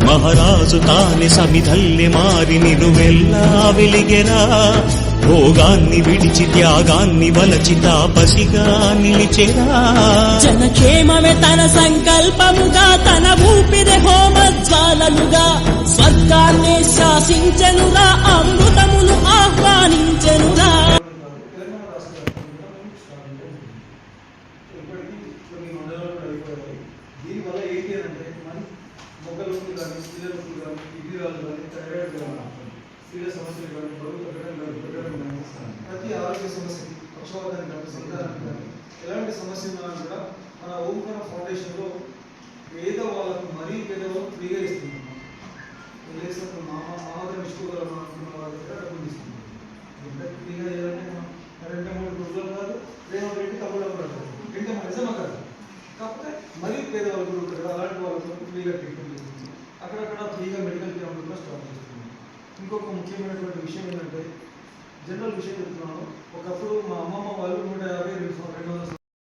మహారాజు తానే సమిధల్లె మారి నిలువెల్లా వెలిగెరా. భోగాన్ని విడిచి త్యాగాన్ని వలచి తాపసిగా నిలిచెరా. జనక్షేమమే తన సంకల్పముగా, తన ఊపిరి హోమజ్వాలలుగా స్వర్గాన్ని శాసించెనురా, అమృతమును ఆహ్వానించెనురా. దీనివల్ల ఏంటి అంటే మన మొక్కలకు కానీ స్త్రీలకు కానీ కిడ్నీరాలు కానీ థైరాయిడ్ కానీ స్త్రీల సమస్యలు కానీ బరువు తగ్గడం కానీ ప్రతి ఆరోగ్య సమస్యకి పక్షవాతానికి కానీ సంతానానికి కానీ ఎలాంటి సమస్య ఉన్నా కూడా మన ఓంకార ఫౌండేషన్లో పేద వాళ్ళకు మరీ పేద వాళ్ళకు ఫ్రీగా ఇస్తున్నాం. లేసినప్పుడు మాత్రం ఇచ్చుకోగలం అనుకున్న వాళ్ళ దగ్గర డబ్బులు తీసుకుంటాం. ఫ్రీగా చేయాలంటే మనం 2-3 రోజులు కాదు, 2 పెట్టి తప్పులు పడతారు. ఇంకా మన నిజమా కాదు. కాకపోతే మరీ పేదవాళ్ళు కూడా ఉంటారు, అలాంటి వాళ్ళకు ఫ్రీగా ట్రీట్మెంట్ చేస్తుంది. అక్కడక్కడ ఫ్రీగా మెడికల్ క్యాంపులు కూడా స్టార్ట్ చేస్తుంది. ఇంకొక ముఖ్యమైనటువంటి విషయం ఏంటంటే, జనరల్ విషయం చెప్తున్నాను, ఒకప్పుడు